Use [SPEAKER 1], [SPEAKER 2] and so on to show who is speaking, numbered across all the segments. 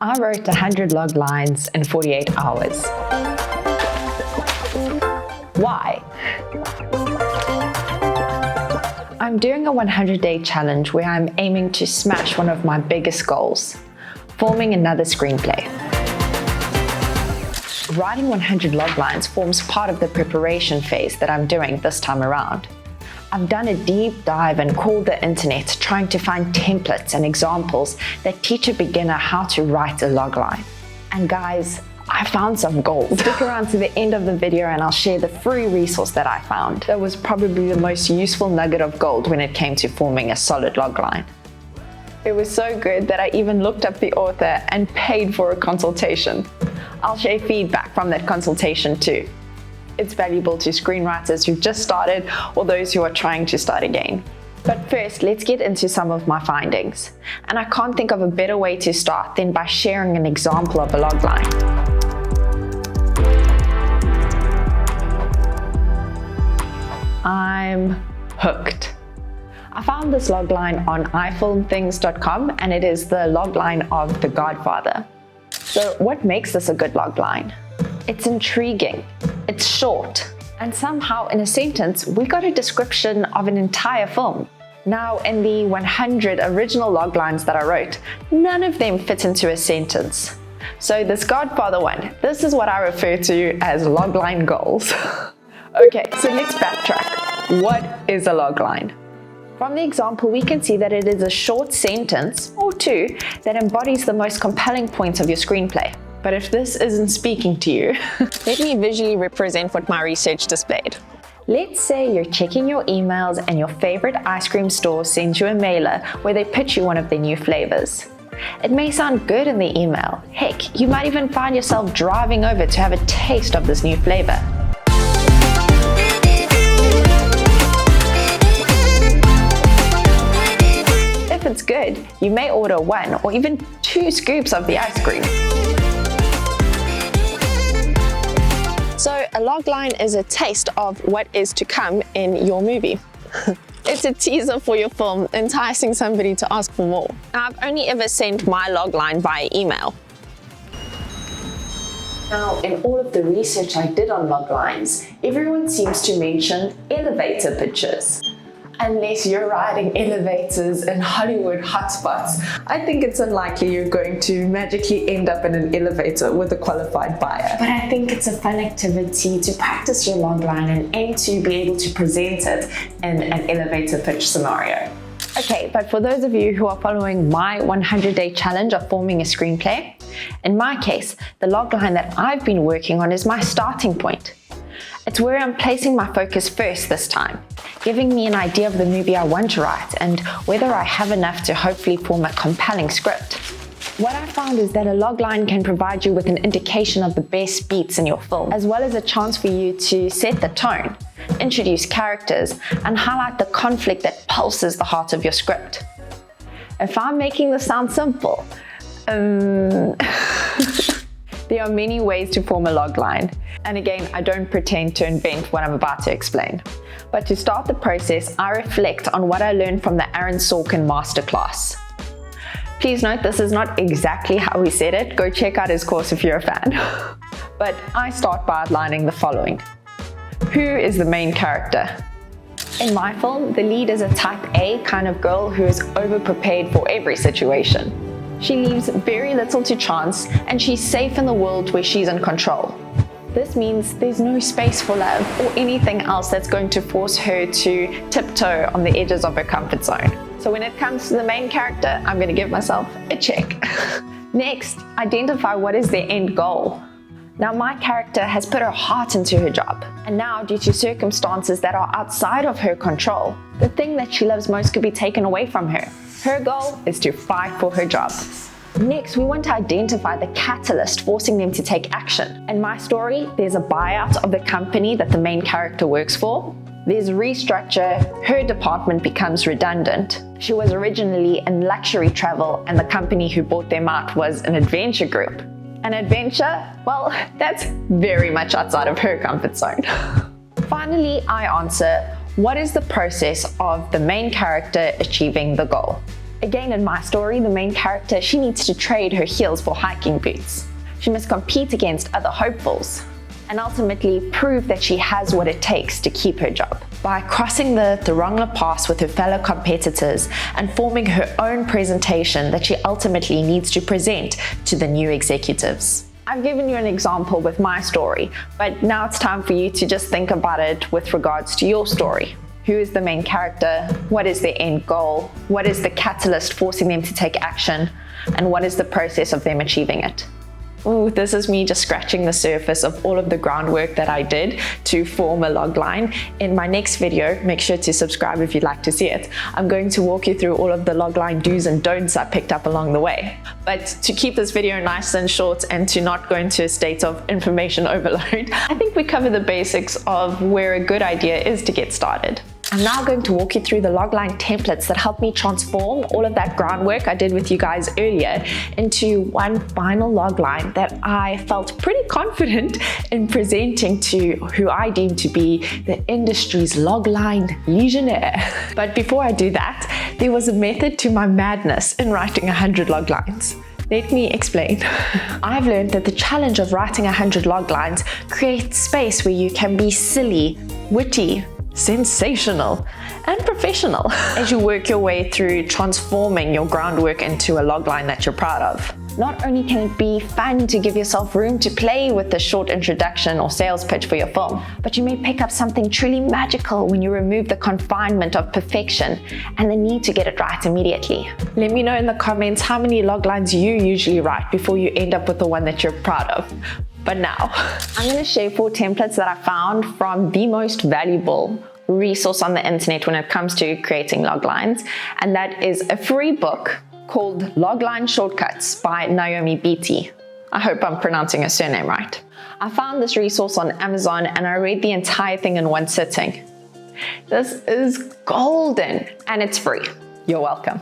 [SPEAKER 1] I wrote 100 log lines in 48 hours. Why? I'm doing a 100-day challenge where I'm aiming to smash one of my biggest goals, filming another screenplay. Writing 100 log lines forms part of the preparation phase that I'm doing this time around. I've done a deep dive and called the internet trying to find templates and examples that teach a beginner how to write a logline. And guys, I found some gold. Stick around to the end of the video and I'll share the free resource that I found. That was probably the most useful nugget of gold when it came to forming a solid logline. It was so good that I even looked up the author and paid for a consultation. I'll share feedback from that consultation too. It's valuable to screenwriters who've just started or those who are trying to start again. But first, let's get into some of my findings. And I can't think of a better way to start than by sharing an example of a logline. I'm hooked. I found this logline on ifilmthings.com and it is the logline of The Godfather. So what makes this a good logline? It's intriguing, it's short, and somehow in a sentence, we got a description of an entire film. Now, in the 100 original loglines that I wrote, none of them fit into a sentence. So this Godfather one, this is what I refer to as logline goals. Okay, so let's backtrack. What is a logline? From the example, we can see that it is a short sentence or two that embodies the most compelling points of your screenplay. But if this isn't speaking to you, let me visually represent what my research displayed. Let's say you're checking your emails and your favorite ice cream store sends you a mailer where they pitch you one of their new flavors. It may sound good in the email. Heck, you might even find yourself driving over to have a taste of this new flavor. If it's good, you may order 1 or even 2 scoops of the ice cream. So a logline is a taste of what is to come in your movie. It's a teaser for your film, enticing somebody to ask for more. Now, I've only ever sent my logline via email. Now, in all of the research I did on loglines, everyone seems to mention elevator pitches. Unless you're riding elevators in Hollywood hotspots, I think it's unlikely you're going to magically end up in an elevator with a qualified buyer. But I think it's a fun activity to practice your logline and aim to be able to present it in an elevator pitch scenario. Okay, but for those of you who are following my 100-day challenge of forming a screenplay, in my case, the logline that I've been working on is my starting point. It's where I'm placing my focus first this time, giving me an idea of the movie I want to write and whether I have enough to hopefully form a compelling script. What I found is that a logline can provide you with an indication of the best beats in your film, as well as a chance for you to set the tone, introduce characters, and highlight the conflict that pulses the heart of your script. If I'm making this sound simple, there are many ways to form a logline. And again, I don't pretend to invent what I'm about to explain. But to start the process, I reflect on what I learned from the Aaron Sorkin masterclass. Please note, this is not exactly how he said it. Go check out his course if you're a fan. But I start by outlining the following. Who is the main character? In my film, the lead is a type A kind of girl who is over-prepared for every situation. She leaves very little to chance, and she's safe in the world where she's in control. This means there's no space for love or anything else that's going to force her to tiptoe on the edges of her comfort zone. So when it comes to the main character, I'm going to give myself a check. Next, identify what is their end goal. Now, my character has put her heart into her job, and now, due to circumstances that are outside of her control, the thing that she loves most could be taken away from her. Her goal is to fight for her job. Next, we want to identify the catalyst forcing them to take action. In my story, there's a buyout of the company that the main character works for. There's restructure, her department becomes redundant. She was originally in luxury travel and the company who bought them out was an adventure group. An adventure? Well, that's very much outside of her comfort zone. Finally, I answer, what is the process of the main character achieving the goal? Again, in my story, the main character, she needs to trade her heels for hiking boots. She must compete against other hopefuls and ultimately prove that she has what it takes to keep her job by crossing the Thorongla Pass with her fellow competitors and forming her own presentation that she ultimately needs to present to the new executives. I've given you an example with my story, but now it's time for you to just think about it with regards to your story. Who is the main character? What is their end goal? What is the catalyst forcing them to take action? And what is the process of them achieving it? Oh, this is me just scratching the surface of all of the groundwork that I did to form a logline. In my next video, make sure to subscribe if you'd like to see it. I'm going to walk you through all of the logline do's and don'ts I picked up along the way. But to keep this video nice and short and to not go into a state of information overload, I think we cover the basics of where a good idea is to get started. I'm now going to walk you through the Logline templates that helped me transform all of that groundwork I did with you guys earlier into one final logline that I felt pretty confident in presenting to who I deem to be the industry's logline legionnaire. But before I do that, there was a method to my madness in writing 100 loglines. Let me explain. I've learned that the challenge of writing 100 loglines creates space where you can be silly, witty, sensational, and professional as you work your way through transforming your groundwork into a logline that you're proud of. Not only can it be fun to give yourself room to play with the short introduction or sales pitch for your film, but you may pick up something truly magical when you remove the confinement of perfection and the need to get it right immediately. Let me know in the comments how many loglines you usually write before you end up with the one that you're proud of. But now, I'm going to share 4 templates that I found from the most valuable resource on the internet when it comes to creating loglines, and that is a free book called Logline Shortcuts by Naomi Beaty. I hope I'm pronouncing her surname right. I found this resource on Amazon and I read the entire thing in one sitting. This is golden and it's free. You're welcome.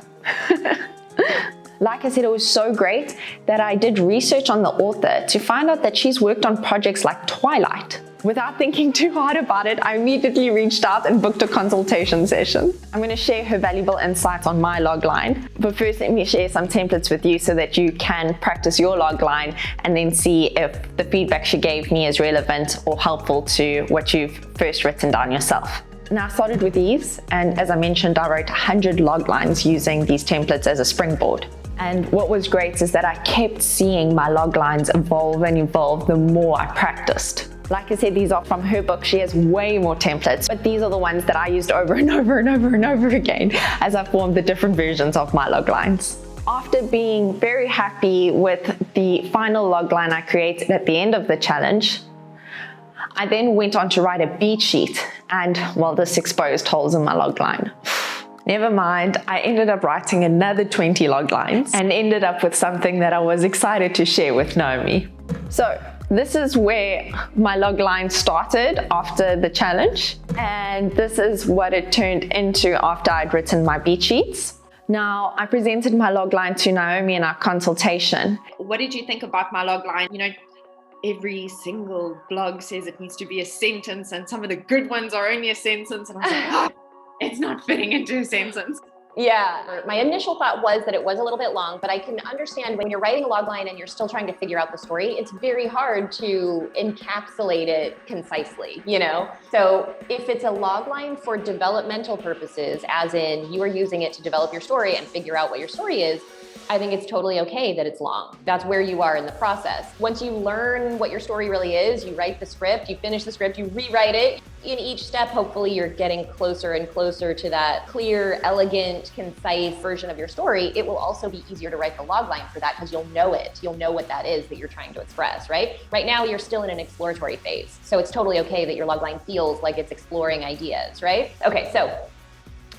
[SPEAKER 1] Like I said, it was so great that I did research on the author to find out that she's worked on projects like Twilight. Without thinking too hard about it, I immediately reached out and booked a consultation session. I'm going to share her valuable insights on my logline, but first let me share some templates with you so that you can practice your logline and then see if the feedback she gave me is relevant or helpful to what you've first written down yourself. Now I started with these, and as I mentioned, I wrote 100 loglines using these templates as a springboard. And what was great is that I kept seeing my loglines evolve and evolve the more I practiced. Like I said, these are from her book. She has way more templates, but these are the ones that I used over and over and over and over again as I formed the different versions of my loglines. After being very happy with the final logline I created at the end of the challenge, I then went on to write a beat sheet, and well, this exposed holes in my logline. Never mind, I ended up writing another 20 loglines and ended up with something that I was excited to share with Naomi. So this is where my logline started after the challenge, and this is what it turned into after I'd written my beat sheets. Now, I presented my logline to Naomi in our consultation.
[SPEAKER 2] What did you think about my logline? You know, every single blog says it needs to be a sentence, and some of the good ones are only a sentence, and I was like, oh, it's not fitting into a sentence.
[SPEAKER 3] Yeah, my initial thought was that it was a little bit long, but I can understand when you're writing a logline and you're still trying to figure out the story, it's very hard to encapsulate it concisely, you know? So if it's a logline for developmental purposes, as in you are using it to develop your story and figure out what your story is, I think it's totally okay that it's long. That's where you are in the process. Once you learn what your story really is, you write the script, you finish the script, you rewrite it. In each step, hopefully you're getting closer and closer to that clear, elegant, concise version of your story. It will also be easier to write the logline for that because you'll know it. You'll know what that is that you're trying to express, right? Right now, you're still in an exploratory phase. So it's totally okay that your logline feels like it's exploring ideas, right? Okay, so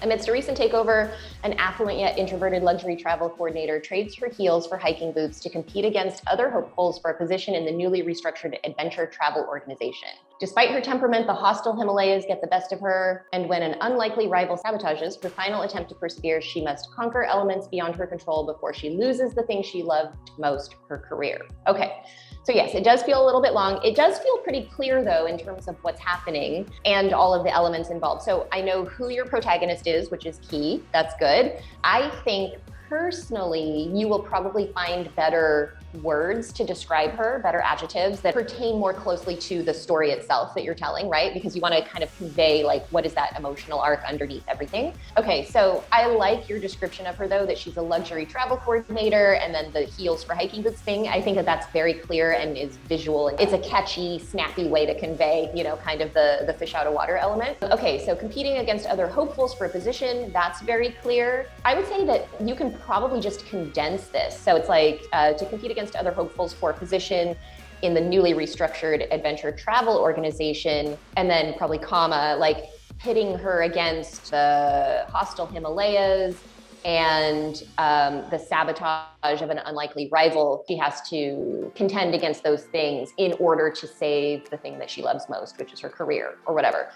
[SPEAKER 3] amidst a recent takeover, an affluent yet introverted luxury travel coordinator trades her heels for hiking boots to compete against other hopefuls for a position in the newly restructured adventure travel organization. Despite her temperament, the hostile Himalayas get the best of her, and when an unlikely rival sabotages her final attempt to persevere, she must conquer elements beyond her control before she loses the thing she loved most, her career. Okay. So yes, it does feel a little bit long. It does feel pretty clear though, in terms of what's happening and all of the elements involved. So I know who your protagonist images, which is key. That's good. I think personally, you will probably find better words to describe her, better adjectives that pertain more closely to the story itself that you're telling, right? Because you want to kind of convey like, what is that emotional arc underneath everything? Okay, so I like your description of her though, that she's a luxury travel coordinator and then the heels for hiking boots thing. I think that that's very clear and is visual. And it's a catchy, snappy way to convey, you know, kind of the fish out of water element. Okay, so competing against other hopefuls for a position, that's very clear. I would say that you can probably just condense this. So it's like to compete against other hopefuls for a position in the newly restructured adventure travel organization, and then probably comma, like pitting her against the hostile Himalayas and the sabotage of an unlikely rival. She has to contend against those things in order to save the thing that she loves most, which is her career or whatever.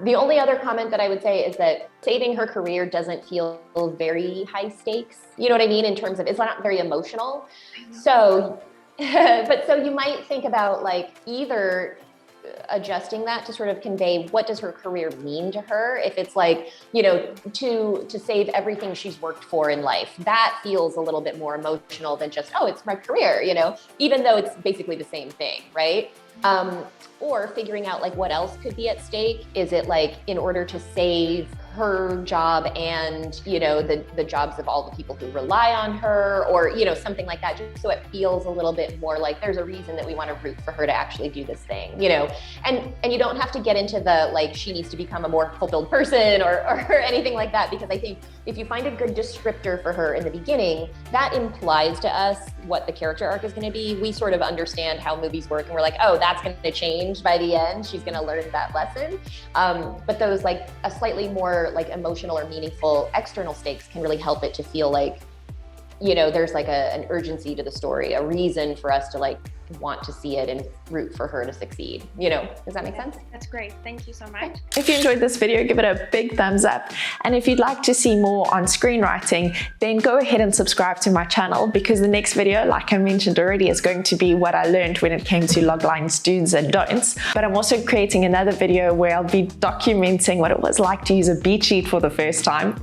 [SPEAKER 3] The only other comment that I would say is that saving her career doesn't feel very high stakes. You know what I mean? In terms of, it's not very emotional. So, so you might think about like either adjusting that to sort of convey what does her career mean to her. If it's like, you know, to save everything she's worked for in life, that feels a little bit more emotional than just, oh, it's my career, you know, even though it's basically the same thing, right? Or figuring out like what else could be at stake. Is it like in order to save her job and, you know, the jobs of all the people who rely on her, or, you know, something like that, just so it feels a little bit more like there's a reason that we want to root for her to actually do this thing, you know? And you don't have to get into the, like, she needs to become a more fulfilled person or anything like that, because I think if you find a good descriptor for her in the beginning, that implies to us what the character arc is going to be. We sort of understand how movies work and we're like, oh, that's going to change by the end. She's going to learn that lesson. But those like a slightly more like emotional or meaningful external stakes can really help it to feel like, you know, there's like an urgency to the story, a reason for us to like want to see it and root for her to succeed. You know, does that make sense?
[SPEAKER 2] That's great. Thank you so much.
[SPEAKER 1] If you enjoyed this video, give it a big thumbs up. And if you'd like to see more on screenwriting, then go ahead and subscribe to my channel, because the next video, like I mentioned already, is going to be what I learned when it came to Logline's do's and don'ts. But I'm also creating another video where I'll be documenting what it was like to use a beat sheet for the first time.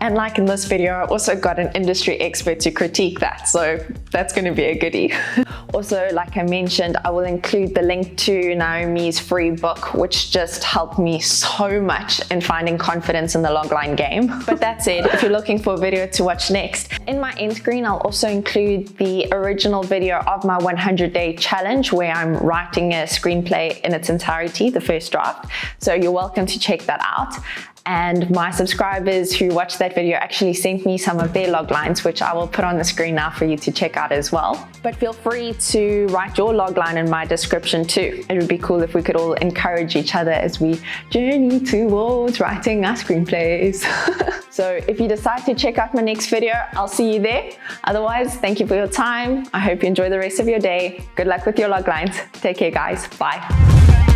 [SPEAKER 1] And like in this video, I also got an industry expert to critique that. So that's going to be a goodie. Also, like I mentioned, I will include the link to Naomi's free book, which just helped me so much in finding confidence in the logline game. But that said, if you're looking for a video to watch next, in my end screen, I'll also include the original video of my 100-day challenge, where I'm writing a screenplay in its entirety, the first draft. So you're welcome to check that out. And my subscribers who watched that video actually sent me some of their loglines, which I will put on the screen now for you to check out as well. But feel free to write your logline in my description too. It would be cool if we could all encourage each other as we journey towards writing our screenplays. So if you decide to check out my next video, I'll see you there. Otherwise, thank you for your time. I hope you enjoy the rest of your day. Good luck with your loglines. Take care, guys. Bye.